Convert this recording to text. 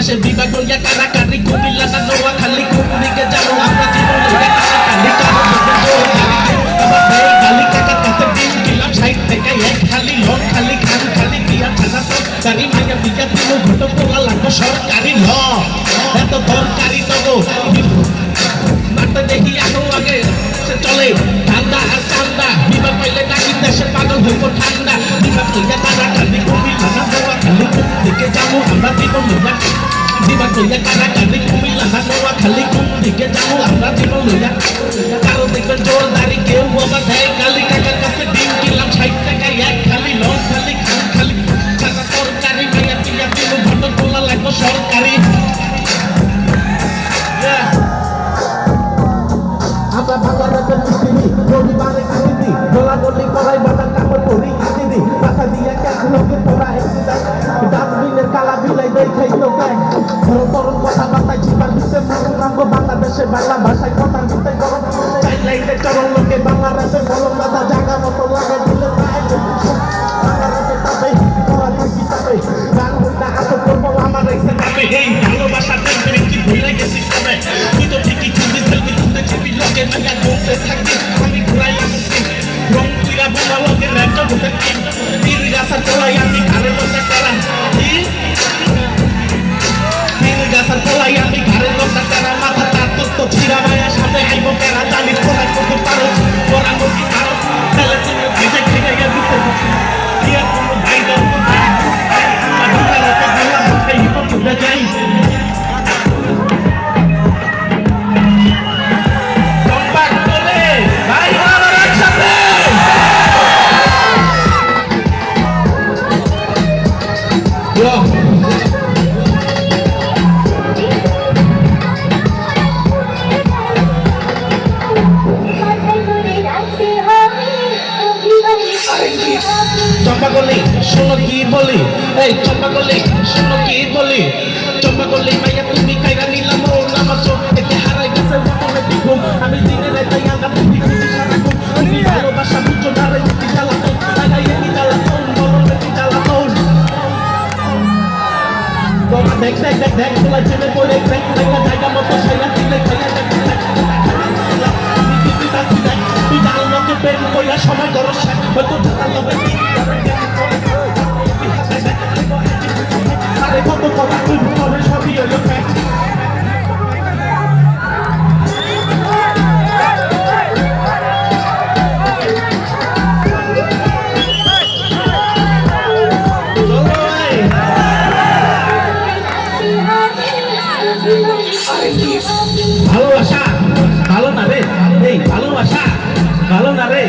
দেশে বিভাগ হইয়া কারাকারি কুমিল্লা না নোয়াখালী কোন দিকে যাবো আমরা জীবন হইয়া কারাকারি গালি কাকা কাছে দিন দিলাম 60 টাকা এক খালি লোন খালি খান খালি দিয়া ছানা সরকারি মাইয়া বিকা দিল ঘটো পোলা লাগবো সরকারি ল এত দরকারি নগো নাটক দেখি আনো আগে সে চলে ঠান্ডা আর চান্দা বিভাগ পাইলে নাকি দেশে পাগল হইব ঠান্ডা বিভাগ হইয়া কারাকারি কুমিল্লা না নোয়াখালী কোন দিকে যাবো আমরা জীবন হইয়া বিভাগ হইয়া কারাকারি কুমিল্লা না নোয়াখালী কোন দিকে যাবো আমরা জীবন হইয়া কারো দেখবেন জোরদারি কেউ আবার দেয় কালি কাকার কাছে ডিম কিনলাম 60 টাকা এক খালি লোন খালি খান খালি ছানা তরকারি মাইয়া পিয়া দিল ঘটো পোলা লাগবো সরকারি আমরা ভাঙা রাখেন দিদি রবিবারে দিদি গোলাগলি করাই বাজার কাপড় পরি দিদি মাথা দিয়ে ক্যাশ লোকে পড়া ডাস্টবিনের কালা বিলাই দেয় খাইলো গায় তরুণ কথাবার্তায় জীবন দিতে মরুন আমগো বাংলাদেশে বাংলা ভাষায় কথার দিতে গরম চাইলাইতে চরণ লোকে বাংলা রাতে বলম দাদা জায়গা মতো লাগে দিলে বাংলা রাতে তাবে তোরা থাকি তাবে গান বইটা আসো করবো আমার এসে যাবে এই ভালোবাসা দেখবে কি ভুলে গেছি তবে তুই তো ঠিকই চুবি সেলফি তুলতে চিপি লোকে মাইয়া করতে থাকি আমি ঘুরাই আসছি রং তুইরা বোনা লোকে ল্যাপটপ হতে তীর গাছা চলাই আমি ঘরে লোকে করা তীর গাছা চলাই আমি ঘরে লোকে করা মাথা তার তো ছিড়া মায়া সামনে আইব কেনা জানি তোরা করতে পারো তোরা করতে পারো তাহলে তুমি ভেজে খেয়ে গিয়ে দিতে দিয়া কোনো ভাই দাও যাই চম্পাগলি শোনো কি বলি এই চম্পাগলি শোনো কি বলি চম্পাগলি মাইয়া তুমি কাইরা নিলাম ওর আমার চোখ থেকে হারাই গেছে অটোমেটিক ঘুম আমি দিনে রাতে আন্দা তুমি সারা ঘুম তুমি ভালোবাসা বুঝো না রে কি জ্বালা তো লাগাই কি জ্বালা তো বলো কি জ্বালা তো তোমরা দেখ দেখ দেখ দেখ তোলা চেনে পড়ে দেখ দেখা জায়গা মতো সাইয়া দিলে খাইয়া দেখ তুই জানো লোকে প্রেম কইরা সময় দরস হয়তো টাকা লবে আরে কত কথা তুই ভুলে সবই হলো ফ্যাক্ট ভালোবাসা ভালো না রে এই ভালোবাসা ভালো না রে